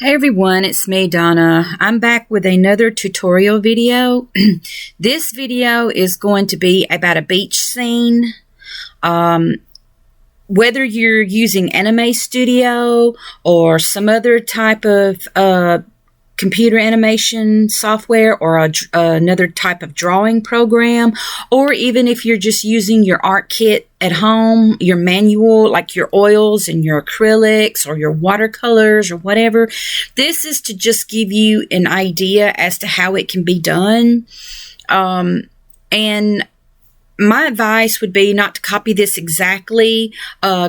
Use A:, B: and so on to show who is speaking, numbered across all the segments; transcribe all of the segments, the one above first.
A: Hey everyone, it's me, Donna. I'm back with another tutorial video. This video is going to be about a beach scene. Whether you're using Anime Studio or some other type of computer animation software or another type of drawing program, or even if you're just using your art kit at home, your manual, like your oils and your acrylics or your watercolors or whatever, this is to just give you an idea as to how it can be done. And my advice would be not to copy this exactly.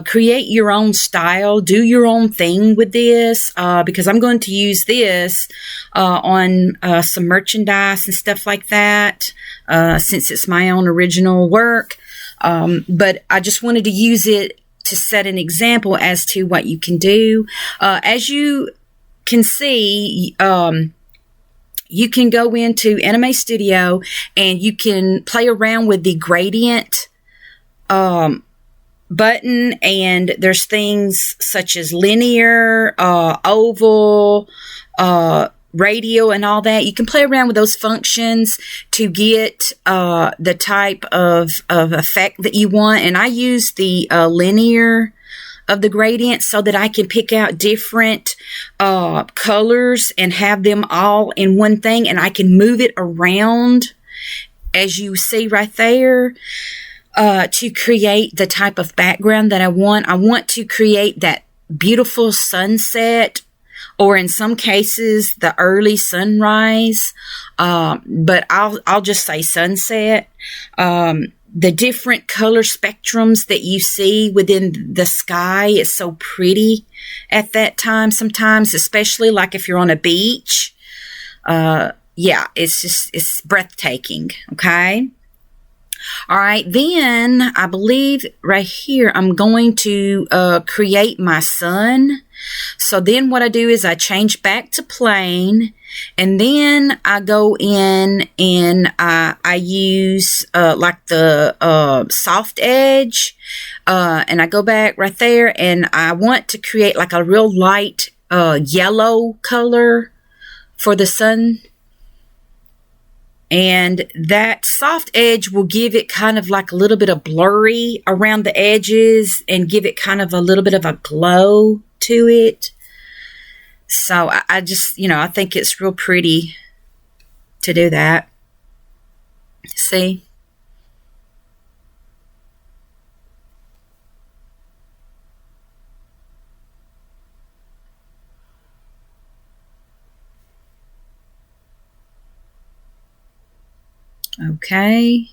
A: Create your own style. Do your own thing with this because I'm going to use this on some merchandise and stuff like that since it's my own original work. But I just wanted to use it to set an example as to what you can do. As you can see, you can go into Anime Studio and you can play around with the gradient button, and there's things such as linear, oval, radial, and all that. You can play around with those functions to get the type of effect that you want. And I use the linear of the gradient so that I can pick out different colors and have them all in one thing, and I can move it around, as you see right there, to create the type of background that I want. I want to create that beautiful sunset, or in some cases the early sunrise, but I'll just say sunset. The different color spectrums that you see within the sky is so pretty at that time sometimes, especially like if you're on a beach. Yeah, it's breathtaking, okay? All right, then I believe right here I'm going to create my sun. So then what I do is I change back to plane, and then I go in and I use like the soft edge, and I go back right there, and I want to create like a real light yellow color for the sun. And that soft edge will give it kind of like a little bit of blurry around the edges and give it kind of a little bit of a glow to it. So I just, I think it's real pretty to do that. See? Okay.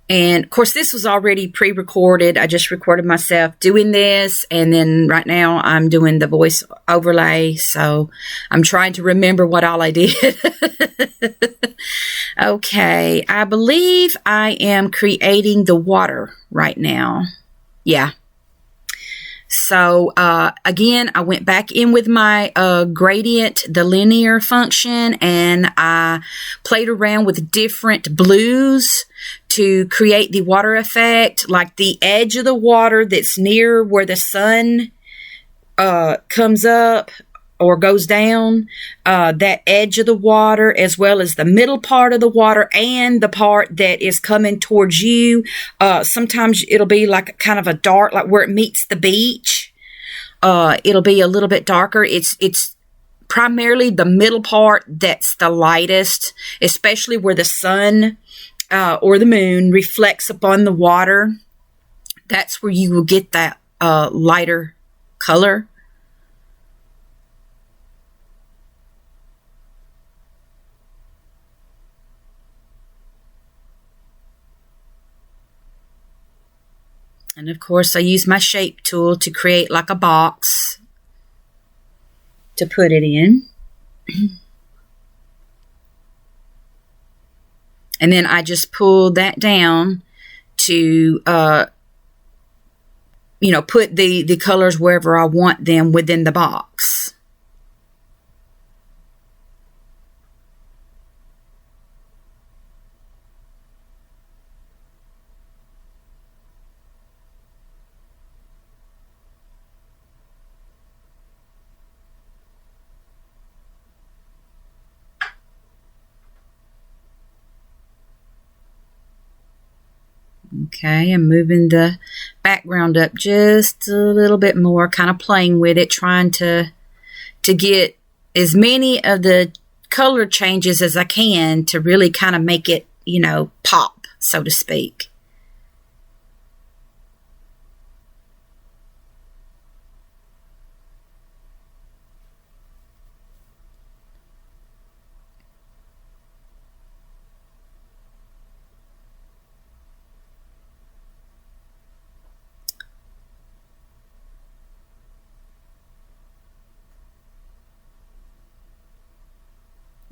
A: And of course, this was already pre-recorded. I just recorded myself doing this, and then right now I'm doing the voice overlay. So I'm trying to remember what all I did. Okay, I believe I am creating the water right now. Yeah. So again, I went back in with my gradient, the linear function, and I played around with different blues to create the water effect, like the edge of the water that's near where the sun comes up or goes down, that edge of the water, as well as the middle part of the water and the part that is coming towards you. Sometimes it'll be like kind of a dark, like where it meets the beach. It'll be a little bit darker. It's primarily the middle part that's the lightest, especially where the sun or the moon reflects upon the water. That's where you will get that lighter color. And of course, I use my shape tool to create like a box to put it in. And then I just pull that down to, put the colors wherever I want them within the box. Okay, I'm moving the background up just a little bit more, kind of playing with it, trying to get as many of the color changes as I can to really kind of make it, pop, so to speak.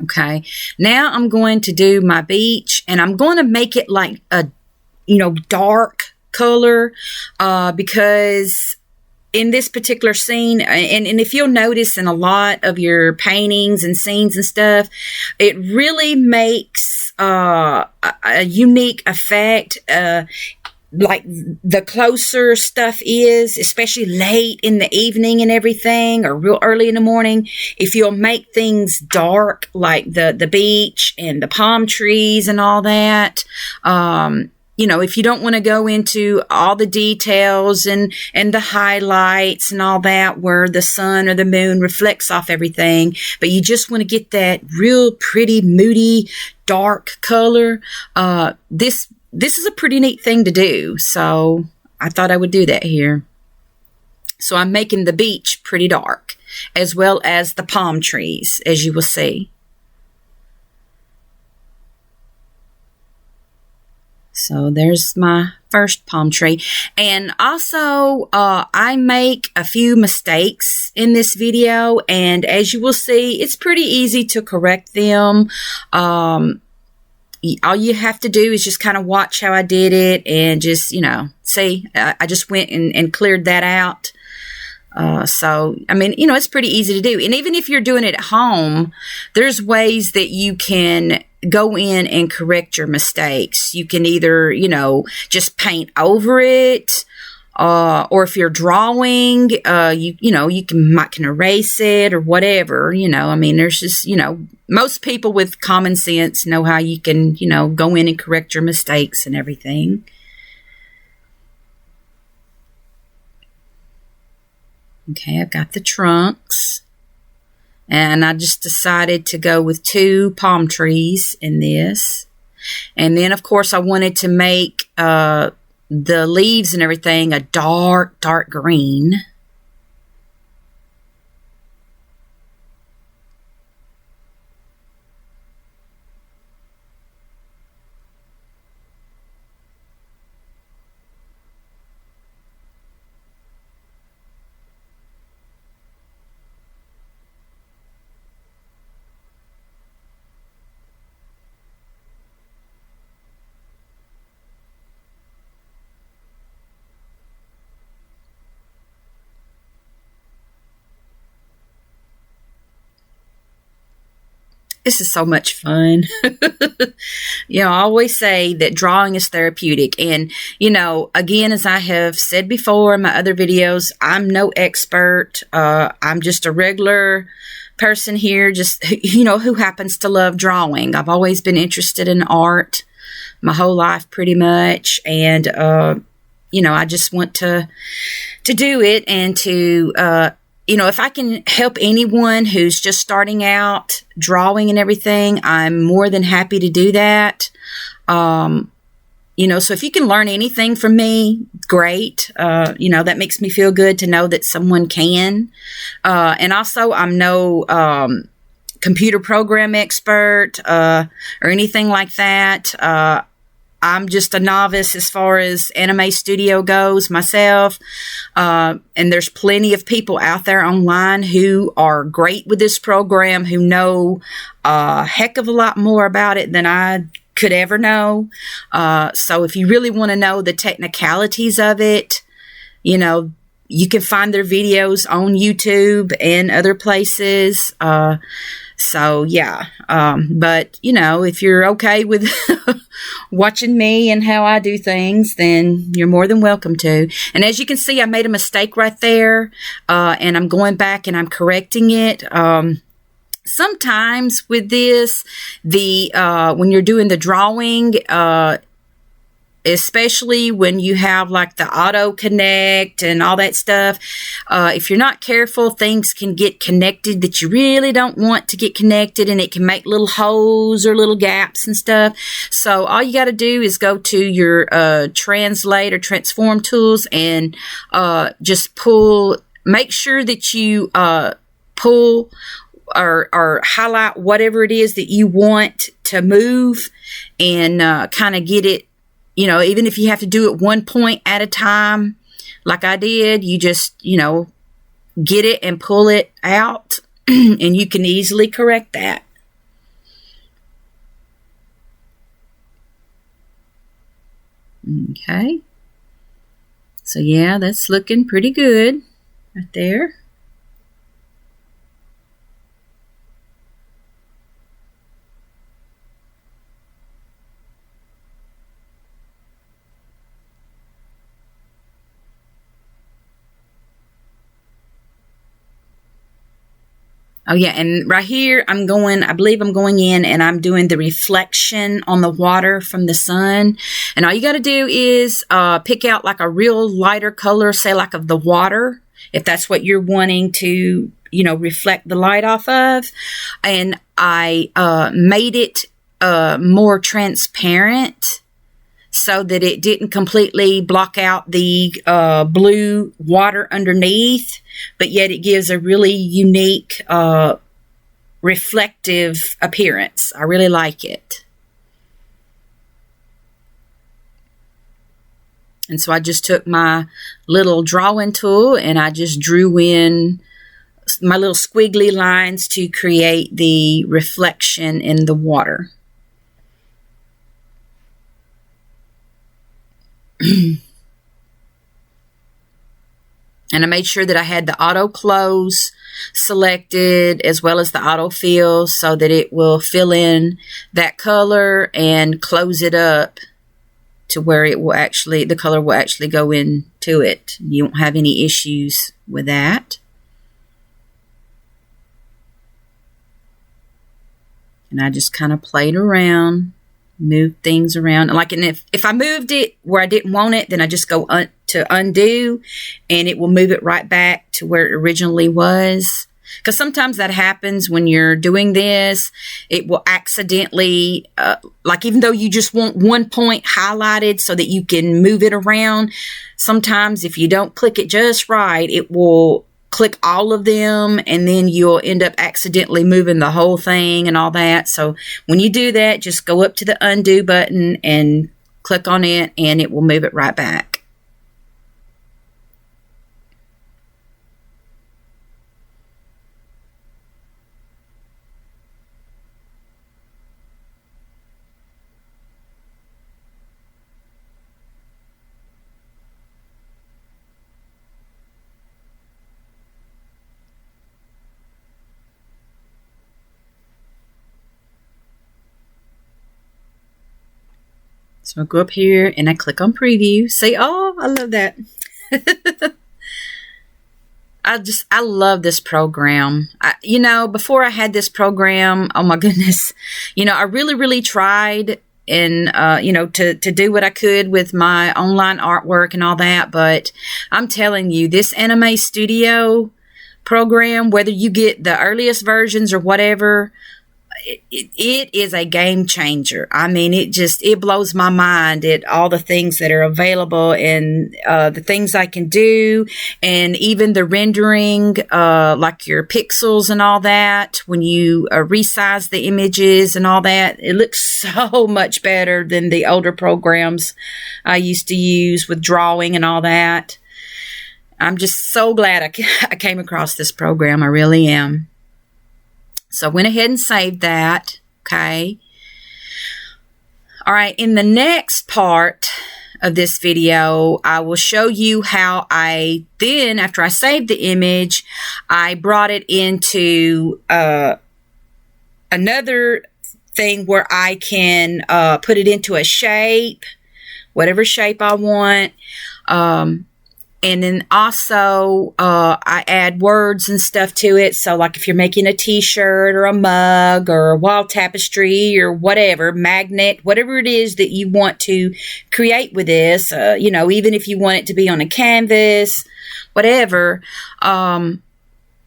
A: Okay, now I'm going to do my beach, and I'm going to make it like a, dark color, because in this particular scene, and if you'll notice in a lot of your paintings and scenes and stuff, it really makes a unique effect. Like the closer stuff is, especially late in the evening and everything, or real early in the morning, if you'll make things dark, like the beach and the palm trees and all that, if you don't want to go into all the details and the highlights and all that where the sun or the moon reflects off everything, but you just want to get that real pretty, moody, dark color, this is a pretty neat thing to do, so I thought I would do that here. So I'm making the beach pretty dark, as well as the palm trees, as you will see. So there's my first palm tree. And also, I make a few mistakes in this video, and as you will see, it's pretty easy to correct them. All you have to do is just kind of watch how I did it and just, see, I just went and cleared that out. So, I mean, it's pretty easy to do. And even if you're doing it at home, there's ways that you can go in and correct your mistakes. You can either, just paint over it, or if you're drawing, you can erase it or whatever, I mean, there's just, most people with common sense know how you can, go in and correct your mistakes and everything. Okay, I've got the trunks, and I just decided to go with 2 palm trees in this. And then, of course, I wanted to make, the leaves and everything a dark, dark green. This is so much fun. I always say that drawing is therapeutic. And, again, as I have said before in my other videos, I'm no expert. I'm just a regular person here, just, who happens to love drawing. I've always been interested in art my whole life pretty much. And, I just want to do it and to, if I can help anyone who's just starting out drawing and everything, I'm more than happy to do that. So if you can learn anything from me, great. That makes me feel good to know that someone can. And also, I'm no computer program expert or anything like that. I'm just a novice as far as anime studio goes myself. And there's plenty of people out there online who are great with this program, who know a heck of a lot more about it than I could ever know. So if you really want to know the technicalities of it, you can find their videos on YouTube and other places. So yeah, but if you're okay with watching me and how I do things, then you're more than welcome to. And as you can see, I made a mistake right there, and I'm going back and I'm correcting it. Sometimes with this, when you're doing the drawing, especially when you have like the auto connect and all that stuff. If you're not careful, things can get connected that you really don't want to get connected, and it can make little holes or little gaps and stuff. So all you got to do is go to your translate or transform tools and just make sure that you pull or highlight whatever it is that you want to move, and kind of get it. Even if you have to do it one point at a time, like I did, you just, get it and pull it out, and you can easily correct that. Okay. So yeah, that's looking pretty good right there. Oh yeah, and right here I believe I'm going in and I'm doing the reflection on the water from the sun. And all you got to do is pick out like a real lighter color, say like of the water, if that's what you're wanting to, reflect the light off of. And I made it more transparent so that it didn't completely block out the blue water underneath, but yet it gives a really unique reflective appearance. I really like it. And so I just took my little drawing tool and I just drew in my little squiggly lines to create the reflection in the water. And I made sure that I had the auto close selected as well as the auto fill so that it will fill in that color and close it up to where the color will actually go into it. You won't have any issues with that. And I just kind of played around, moved things around. And if I moved it where I didn't want it, then I just go to undo, and it will move it right back to where it originally was. Because sometimes that happens when you're doing this. It will accidentally, even though you just want one point highlighted so that you can move it around, sometimes if you don't click it just right, it will click all of them, and then you'll end up accidentally moving the whole thing and all that. So when you do that, just go up to the undo button and click on it, and it will move it right back. So I go up here and I click on preview. Say, oh, I love that. I love this program. Before I had this program, oh my goodness, I really, really tried and, to do what I could with my online artwork and all that. But I'm telling you, this Anime Studio program, whether you get the earliest versions or whatever, it is a game changer. I mean, it blows my mind at all the things that are available and the things I can do, and even the rendering, like your pixels and all that. When you resize the images and all that, it looks so much better than the older programs I used to use with drawing and all that. I'm just so glad I came across this program. I really am. So I went ahead and saved that. Okay. All right. In the next part of this video, I will show you how after I saved the image, I brought it into another thing where I can put it into a shape, whatever shape I want. And then also, I add words and stuff to it. So like if you're making a t-shirt or a mug or a wall tapestry or whatever, magnet, whatever it is that you want to create with this, even if you want it to be on a canvas, whatever,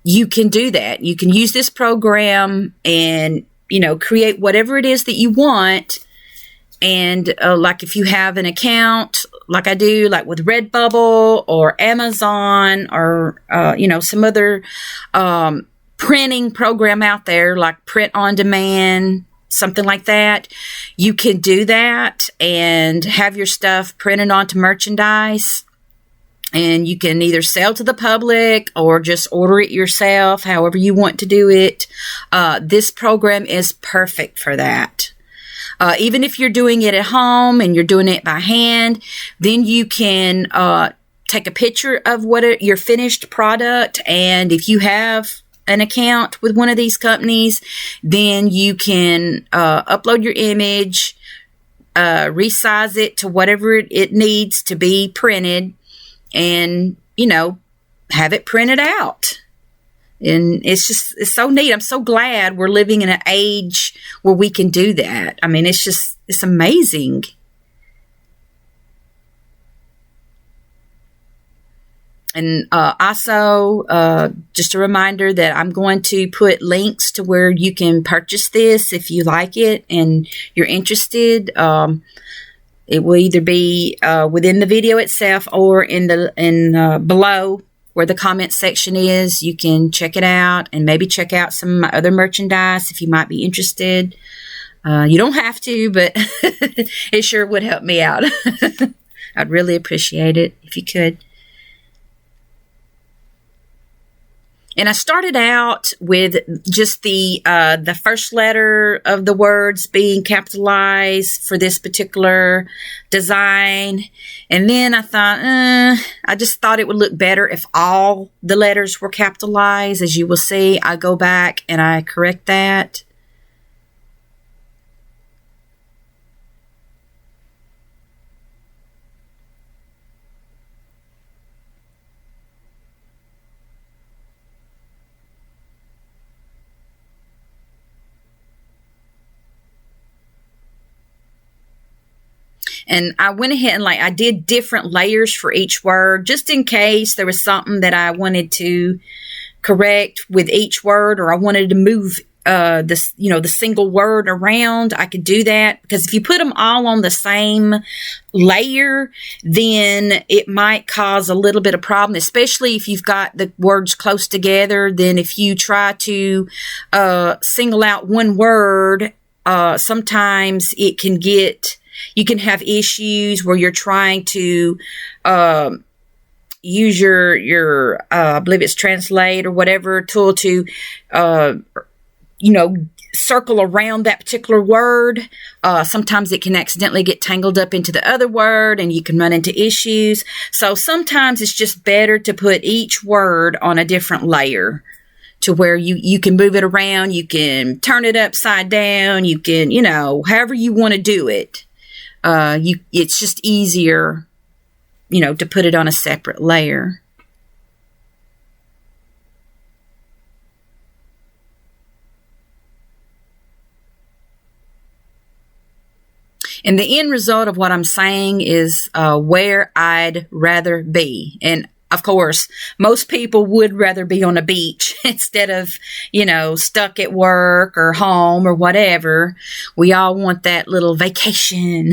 A: you can do that. You can use this program and, create whatever it is that you want. And like if you have an account, like I do, like with Redbubble or Amazon or, some other printing program out there, like Print on Demand, something like that, you can do that and have your stuff printed onto merchandise. And you can either sell to the public or just order it yourself, however you want to do it. This program is perfect for that. Even if you're doing it at home and you're doing it by hand, then you can take a picture of your finished product. And if you have an account with one of these companies, then you can upload your image, resize it to whatever it needs to be printed, and, have it printed out. And it's so neat. I'm so glad we're living in an age where we can do that. I mean, it's amazing. And also, just a reminder that I'm going to put links to where you can purchase this if you like it and you're interested. It will either be within the video itself or in below where the comment section is. You can check it out and maybe check out some of my other merchandise if you might be interested. You don't have to, but it sure would help me out. I'd really appreciate it if you could. And I started out with just the first letter of the words being capitalized for this particular design. And then I thought, I just thought it would look better if all the letters were capitalized. As you will see, I go back and I correct that. And I went ahead and I did different layers for each word, just in case there was something that I wanted to correct with each word, or I wanted to move the single word around. I could do that, because if you put them all on the same layer, then it might cause a little bit of problem, especially if you've got the words close together. Then if you try to single out one word, sometimes you can have issues where you're trying to use your I believe it's translate or whatever tool to circle around that particular word. Sometimes it can accidentally get tangled up into the other word and you can run into issues. So sometimes it's just better to put each word on a different layer, to where you can move it around, you can turn it upside down, you can, however you want to do it. It's just easier, to put it on a separate layer. And the end result of what I'm saying is where I'd rather be. And of course, most people would rather be on a beach instead of, stuck at work or home or whatever. We all want that little vacation.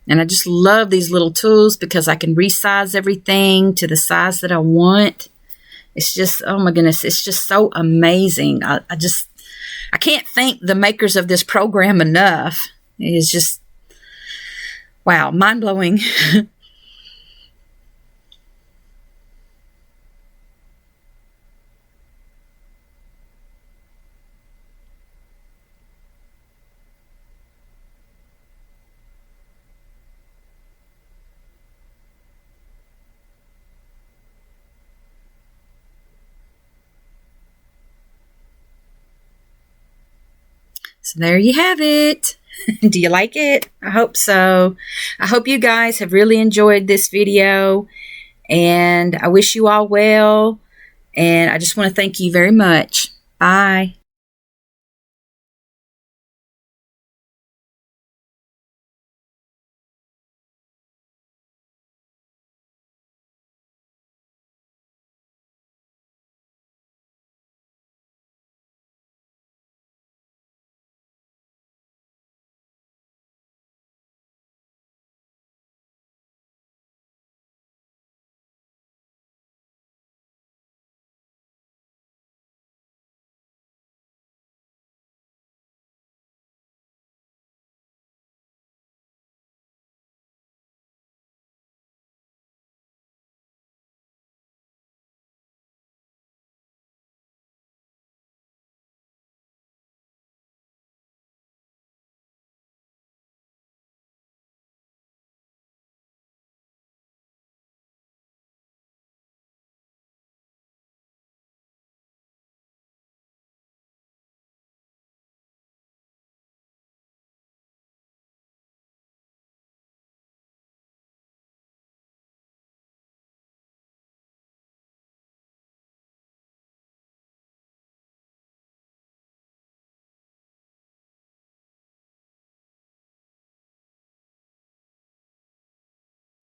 A: And I just love these little tools because I can resize everything to the size that I want. It's just, oh my goodness, it's just so amazing. I can't thank the makers of this program enough. It is just, wow, mind-blowing. So there you have it. Do you like it? I hope so. I hope you guys have really enjoyed this video, and I wish you all well, and I just want to thank you very much. Bye.